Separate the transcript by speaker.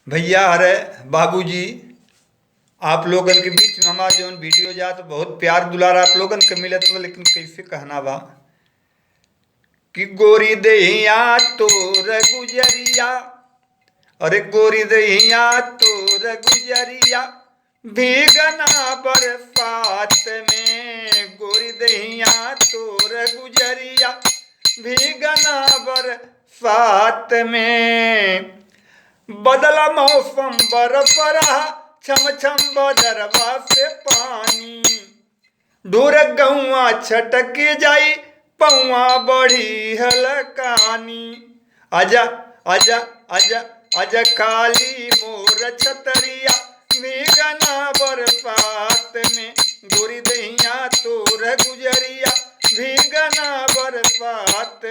Speaker 1: भैया अरे बाबूजी, आप लोगन के बीच में हमार जौन वीडियो जात बहुत प्यार दुलार आप लोगन के मिलत बा, लेकिन कैसे कहना बा कि गोरी दहिया तोर गुजरिया, अरे गोरी दहिया तोर गुजरिया भीगना बरसात में, गोरी दहिया तोर गुजरिया भीगना बरसात में। बदला मौसम बरफ रहा, छम छम बदरवा से पानी, ढूर गहुआ छटक जाई पौआ बढ़ी हलकानी। आजा आजा आजा आजा काली मोर छतरिया भीगना बरसात में, गोरी दहिया तोर गुजरिया भीगना बरसात